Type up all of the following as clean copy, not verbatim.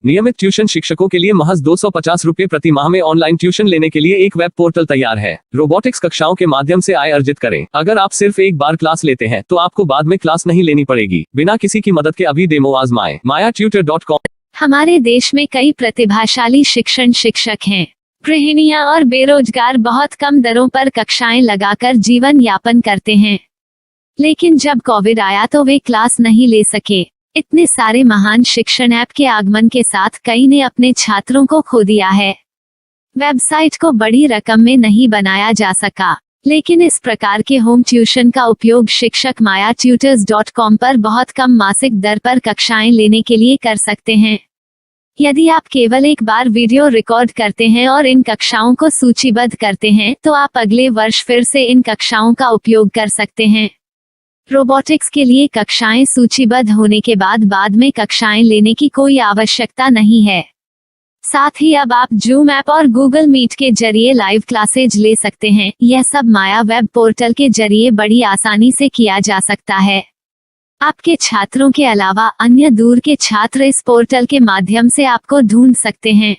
नियमित ट्यूशन शिक्षकों के लिए महज 250 रुपए प्रति माह में ऑनलाइन ट्यूशन लेने के लिए एक वेब पोर्टल तैयार है। रोबोटिक्स कक्षाओं के माध्यम से आय अर्जित करें। अगर आप सिर्फ एक बार क्लास लेते हैं तो आपको बाद में क्लास नहीं लेनी पड़ेगी। बिना किसी की मदद के अभी डेमो आजमाएं। mayatutor.com। हमारे देश में कई प्रतिभाशाली शिक्षक हैं। गृहिणियां और बेरोजगार बहुत कम दरों पर कक्षाएं लगाकर जीवन यापन करते हैं, लेकिन जब कोविड आया तो वे क्लास नहीं ले सके। इतने सारे महान शिक्षण ऐप के आगमन के साथ कई ने अपने छात्रों को खो दिया है। वेबसाइट को बड़ी रकम में नहीं बनाया जा सका, लेकिन इस प्रकार के होम ट्यूशन का उपयोग शिक्षक mayatutors.com पर बहुत कम मासिक दर पर कक्षाएं लेने के लिए कर सकते हैं। यदि आप केवल एक बार वीडियो रिकॉर्ड करते हैं और इन कक्षाओं को सूचीबद्ध करते हैं तो आप अगले वर्ष फिर से इन कक्षाओं का उपयोग कर सकते हैं। रोबोटिक्स के लिए कक्षाएं सूचीबद्ध होने के बाद में कक्षाएं लेने की कोई आवश्यकता नहीं है। साथ ही अब आप जूम ऐप और गूगल मीट के जरिए लाइव क्लासेज ले सकते हैं। यह सब माया वेब पोर्टल के जरिए बड़ी आसानी से किया जा सकता है। आपके छात्रों के अलावा अन्य दूर के छात्र इस पोर्टल के माध्यम से आपको ढूंढ सकते हैं।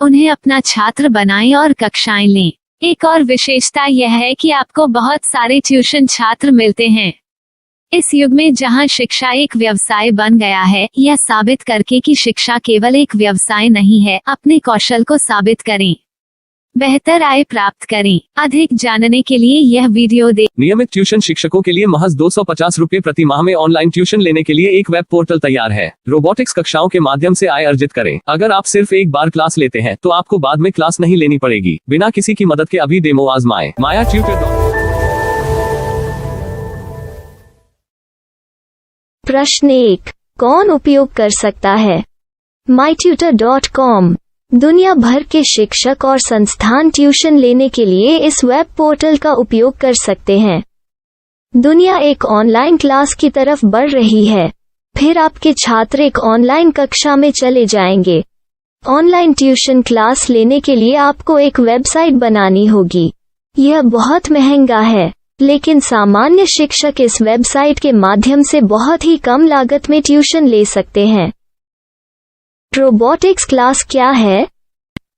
उन्हें अपना छात्र बनाएं और कक्षाएं लें। एक और विशेषता यह है कि आपको बहुत सारे ट्यूशन छात्र मिलते हैं। इस युग में जहां शिक्षा एक व्यवसाय बन गया है, यह साबित करके कि शिक्षा केवल एक व्यवसाय नहीं है, अपने कौशल को साबित करें, बेहतर आय प्राप्त करें। अधिक जानने के लिए यह वीडियो देखें। नियमित ट्यूशन शिक्षकों के लिए महज 250 रुपए प्रति माह में ऑनलाइन ट्यूशन लेने के लिए एक वेब पोर्टल तैयार है। रोबोटिक्स कक्षाओं के माध्यम से आय अर्जित करें। अगर आप सिर्फ एक बार क्लास लेते हैं तो आपको बाद में क्लास नहीं लेनी पड़ेगी। बिना किसी की मदद के अभी डेमो आजमाएं। mayatutor.com। प्रश्न 1, कौन उपयोग कर सकता है? mytutor.com दुनिया भर के शिक्षक और संस्थान ट्यूशन लेने के लिए इस वेब पोर्टल का उपयोग कर सकते हैं। दुनिया एक ऑनलाइन क्लास की तरफ बढ़ रही है। फिर आपके छात्र एक ऑनलाइन कक्षा में चले जाएंगे। ऑनलाइन ट्यूशन क्लास लेने के लिए आपको एक वेबसाइट बनानी होगी। यह बहुत महंगा है, लेकिन सामान्य शिक्षक इस वेबसाइट के माध्यम से बहुत ही कम लागत में ट्यूशन ले सकते हैं। रोबोटिक्स क्लास क्या है?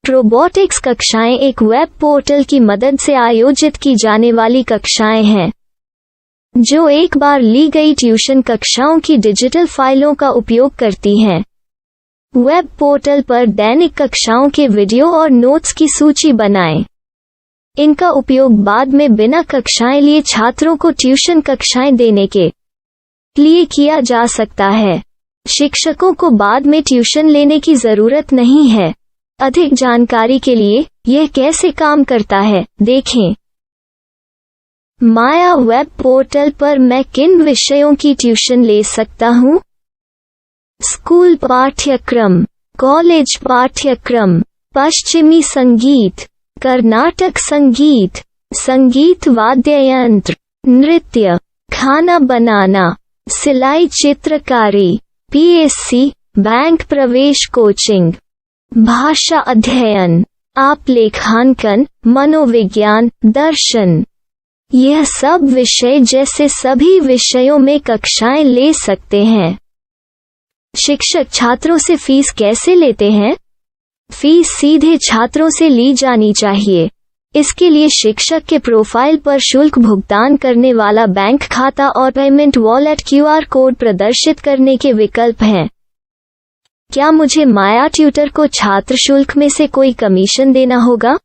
रोबोटिक्स कक्षाएं एक वेब पोर्टल की मदद से आयोजित की जाने वाली कक्षाएं हैं, जो एक बार ली गई ट्यूशन कक्षाओं की डिजिटल फाइलों का उपयोग करती हैं। वेब पोर्टल पर दैनिक कक्षाओं के वीडियो और नोट्स की सूची बनाएं। इनका उपयोग बाद में बिना कक्षाएं लिए छात्रों को ट्यूशन कक्षाएं देने के लिए किया जा सकता है। शिक्षकों को बाद में ट्यूशन लेने की जरूरत नहीं है। अधिक जानकारी के लिए यह कैसे काम करता है, देखें। माया वेब पोर्टल पर मैं किन विषयों की ट्यूशन ले सकता हूँ? स्कूल पाठ्यक्रम, कॉलेज पाठ्यक्रम, पश्चिमी संगीत, कर्नाटक संगीत, संगीत वाद्य यंत्र, नृत्य, खाना बनाना, सिलाई चित्रकारी, पीएससी, बैंक प्रवेश कोचिंग, भाषा अध्ययन, आप लेखांकन, मनोविज्ञान, दर्शन। यह सब विषय जैसे सभी विषयों में कक्षाएं ले सकते हैं। शिक्षक छात्रों से फीस कैसे लेते हैं? फीस सीधे छात्रों से ली जानी चाहिए। इसके लिए शिक्षक के प्रोफाइल पर शुल्क भुगतान करने वाला बैंक खाता और पेमेंट वॉलेट क्यूआर कोड प्रदर्शित करने के विकल्प हैं। क्या मुझे माया ट्यूटर को छात्र शुल्क में से कोई कमीशन देना होगा?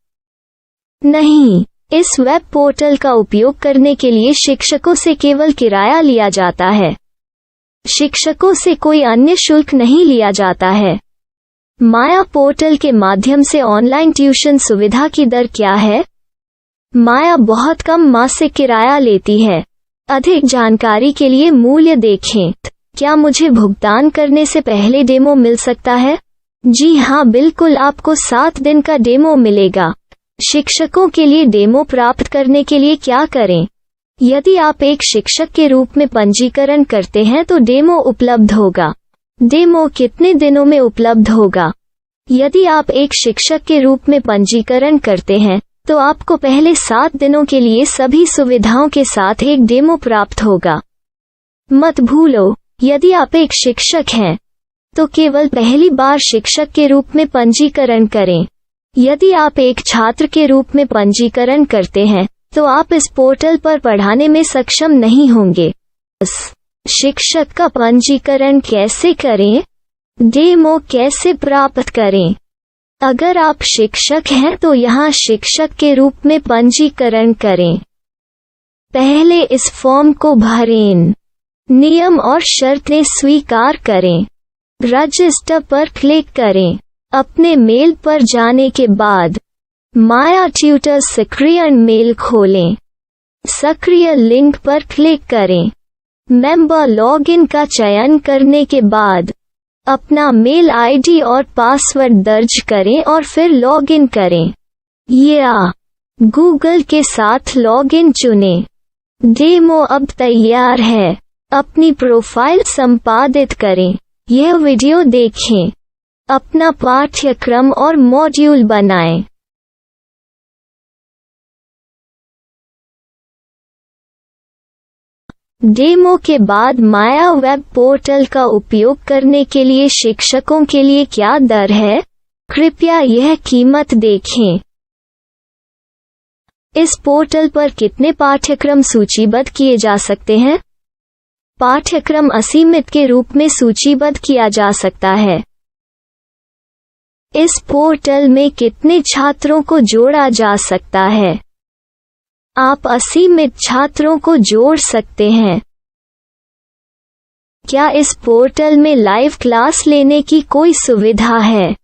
नहीं, इस वेब पोर्टल का उपयोग करने के लिए शिक्षकों से केवल किराया लिया जाता है। शिक्षकों से कोई अन्य शुल्क नहीं लिया जाता है। माया पोर्टल के माध्यम से ऑनलाइन ट्यूशन सुविधा की दर क्या है? माया बहुत कम मासिक किराया लेती है। अधिक जानकारी के लिए मूल्य देखें। क्या मुझे भुगतान करने से पहले डेमो मिल सकता है? जी हाँ, बिल्कुल, आपको 7 दिन का डेमो मिलेगा। शिक्षकों के लिए डेमो प्राप्त करने के लिए क्या करें? यदि आप एक शिक्षक के रूप में पंजीकरण करते हैं तो डेमो उपलब्ध होगा। डेमो कितने दिनों में उपलब्ध होगा? यदि आप एक शिक्षक के रूप में पंजीकरण करते हैं तो आपको पहले 7 दिनों के लिए सभी सुविधाओं के साथ एक डेमो प्राप्त होगा। मत भूलो, यदि आप एक शिक्षक हैं तो केवल पहली बार शिक्षक के रूप में पंजीकरण करें। यदि आप एक छात्र के रूप में पंजीकरण करते हैं तो आप इस पोर्टल पर पढ़ाने में सक्षम नहीं होंगे। शिक्षक का पंजीकरण कैसे करें? डेमो कैसे प्राप्त करें? अगर आप शिक्षक हैं तो यहाँ शिक्षक के रूप में पंजीकरण करें। पहले इस फॉर्म को भरें। नियम और शर्तें स्वीकार करें। रजिस्टर पर क्लिक करें। अपने मेल पर जाने के बाद माया ट्यूटर सक्रिय मेल खोलें। सक्रिय लिंक पर क्लिक करें। मेंबर लॉगिन का चयन करने के बाद अपना मेल आईडी और पासवर्ड दर्ज करें और फिर लॉगिन करें या गूगल के साथ लॉगिन चुनें। डेमो अब तैयार है। अपनी प्रोफाइल संपादित करें। यह वीडियो देखें। अपना पाठ्यक्रम और मॉड्यूल बनाएं। डेमो के बाद माया वेब पोर्टल का उपयोग करने के लिए शिक्षकों के लिए क्या दर है? कृपया यह कीमत देखें। इस पोर्टल पर कितने पाठ्यक्रम सूचीबद्ध किए जा सकते हैं? पाठ्यक्रम असीमित के रूप में सूचीबद्ध किया जा सकता है। इस पोर्टल में कितने छात्रों को जोड़ा जा सकता है? आप असीमित छात्रों को जोड़ सकते हैं। क्या इस पोर्टल में लाइव क्लास लेने की कोई सुविधा है?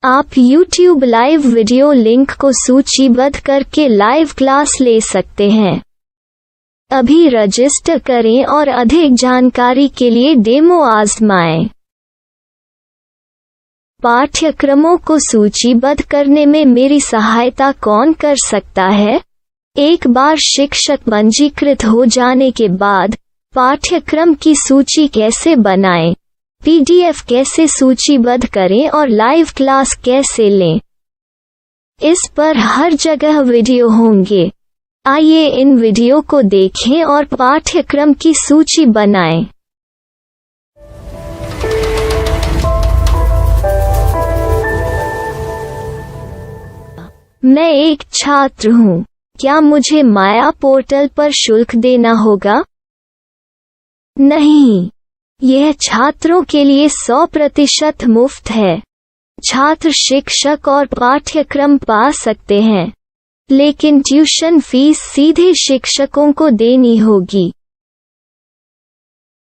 आप YouTube लाइव वीडियो लिंक को सूचीबद्ध करके लाइव क्लास ले सकते हैं। अभी रजिस्टर करें और अधिक जानकारी के लिए डेमो आजमाएं। पाठ्यक्रमों को सूचीबद्ध करने में मेरी सहायता कौन कर सकता है? एक बार शिक्षक पंजीकृत हो जाने के बाद पाठ्यक्रम की सूची कैसे बनाएं, PDF कैसे सूचीबद्ध करें और लाइव क्लास कैसे लें, इस पर हर जगह वीडियो होंगे। आइए इन वीडियो को देखें और पाठ्यक्रम की सूची बनाएं। मैं एक छात्र हूँ। क्या मुझे माया पोर्टल पर शुल्क देना होगा? नहीं, यह छात्रों के लिए 100% मुफ्त है। छात्र शिक्षक और पाठ्यक्रम पा सकते हैं, लेकिन ट्यूशन फीस सीधे शिक्षकों को देनी होगी।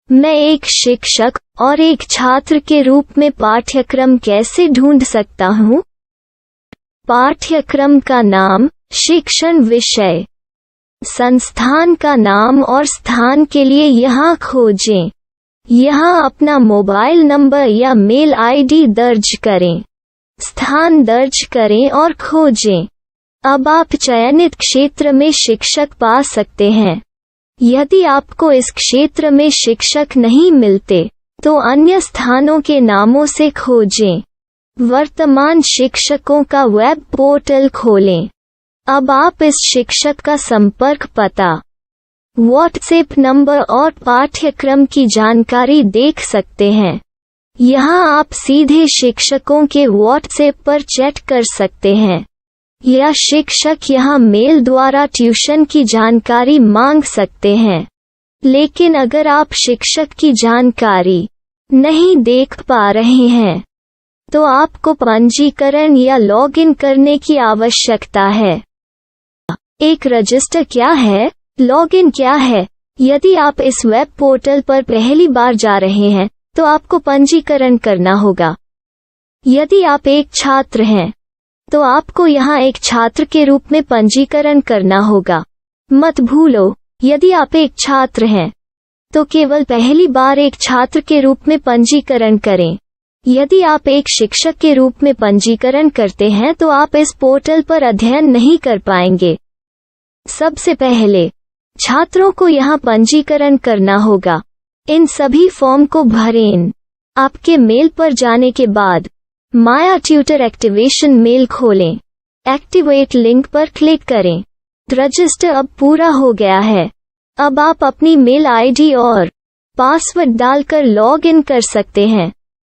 मैं एक शिक्षक और एक छात्र के रूप में पाठ्यक्रम कैसे ढूंढ सकता हूँ? पाठ्यक्रम का नाम, शिक्षण विषय, संस्थान का नाम और स्थान के लिए यहाँ खोजें। यहाँ अपना मोबाइल नंबर या मेल आईडी दर्ज करें। स्थान दर्ज करें और खोजें। अब आप चयनित क्षेत्र में शिक्षक पा सकते हैं। यदि आपको इस क्षेत्र में शिक्षक नहीं मिलते, तो अन्य स्थानों के नामों से खोजें। वर्तमान शिक्षकों का वेब पोर्टल खोलें। अब आप इस शिक्षक का संपर्क पता, व्हाट्सएप नंबर और पाठ्यक्रम की जानकारी देख सकते हैं। यहाँ आप सीधे शिक्षकों के व्हाट्सएप पर चैट कर सकते हैं या शिक्षक यहाँ मेल द्वारा ट्यूशन की जानकारी मांग सकते हैं। लेकिन अगर आप शिक्षक की जानकारी नहीं देख पा रहे हैं, तो आपको पंजीकरण या लॉगिन करने की आवश्यकता है। एक रजिस्टर क्या है? लॉगिन क्या है? यदि आप इस वेब पोर्टल पर पहली बार जा रहे हैं, तो आपको पंजीकरण करना होगा। यदि आप एक छात्र हैं, तो आपको यहाँ एक छात्र के रूप में पंजीकरण करना होगा। मत भूलो, यदि आप एक छात्र हैं, तो केवल पहली बार एक छात्र के रूप में पंजीकरण करें। यदि आप एक शिक्षक के रूप में पंजीकरण करते हैं तो आप इस पोर्टल पर अध्ययन नहीं कर पाएंगे। सबसे पहले छात्रों को यहाँ पंजीकरण करना होगा। इन सभी फॉर्म को भरें। आपके मेल पर जाने के बाद माया ट्यूटर एक्टिवेशन मेल खोलें। एक्टिवेट लिंक पर क्लिक करें। रजिस्टर अब पूरा हो गया है। अब आप अपनी मेल आईडी और पासवर्ड डालकर लॉग इन कर सकते हैं।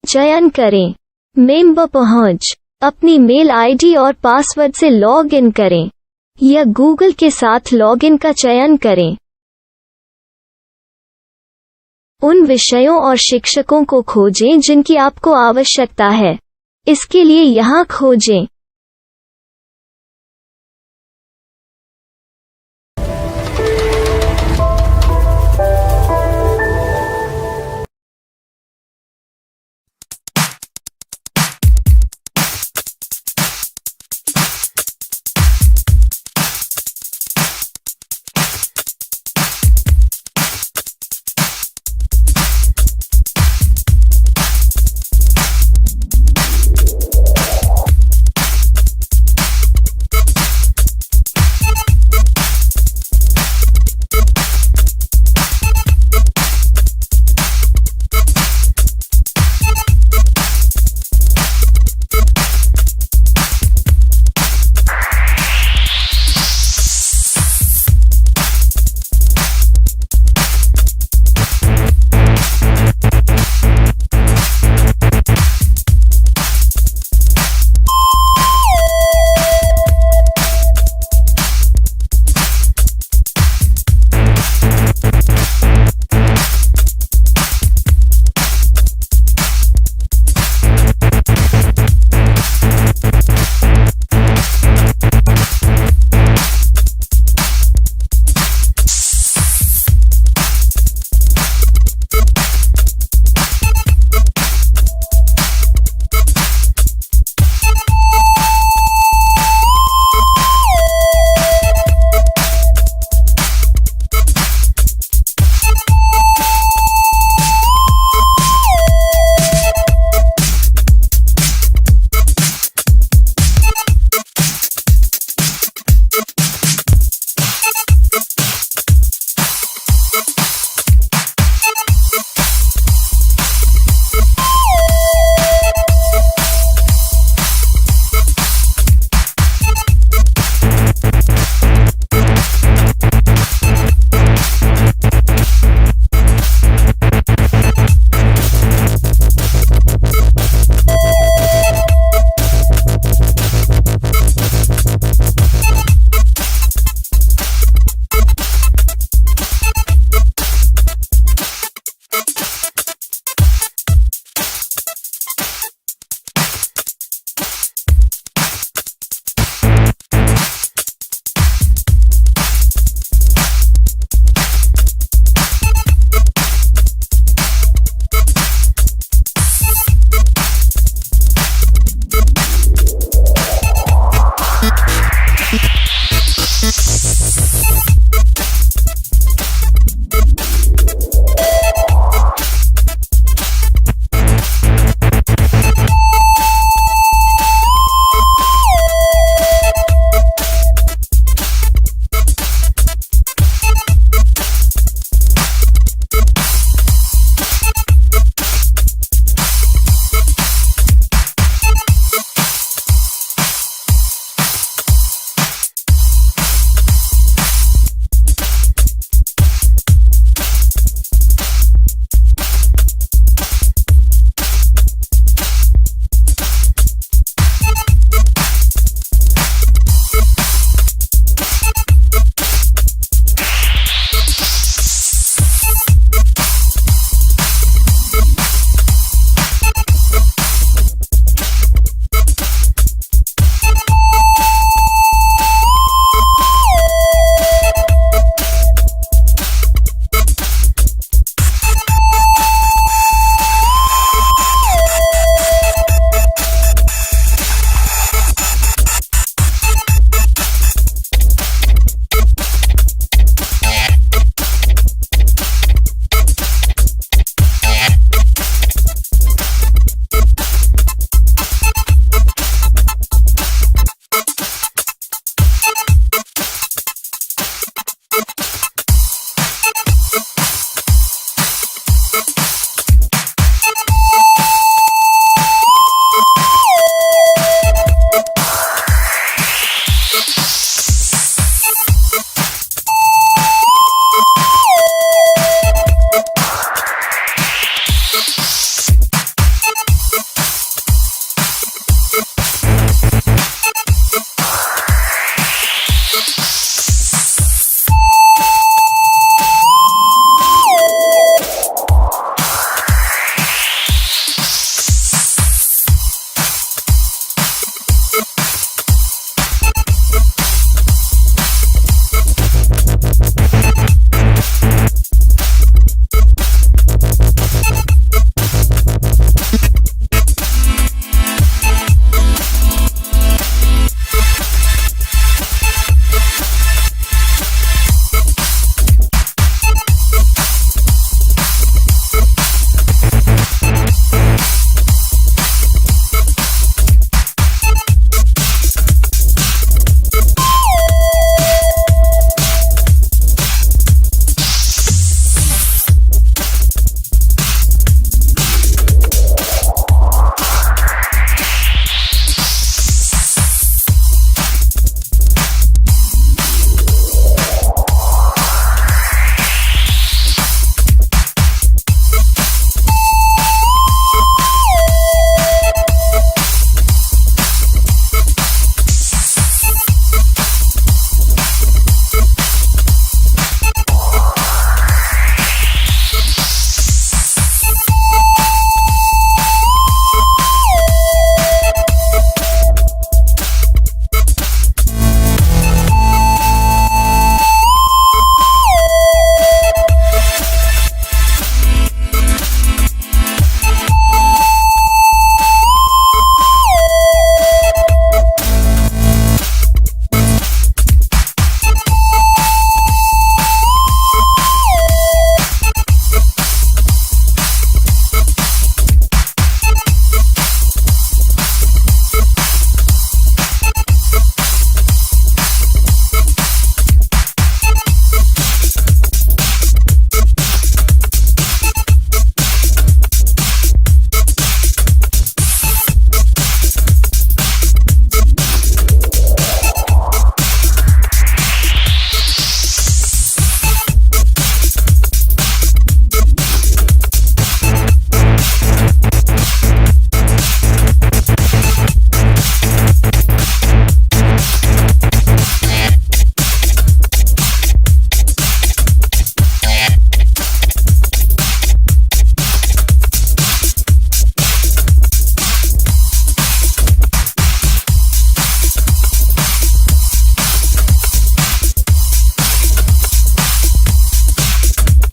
चयन करें। मेंबर पहुंच। अपनी मेल आईडी और पासवर्ड से लॉग इन करें या गूगल के साथ लॉगिन का चयन करें। उन विषयों और शिक्षकों को खोजें जिनकी आपको आवश्यकता है। इसके लिए यहाँ खोजें।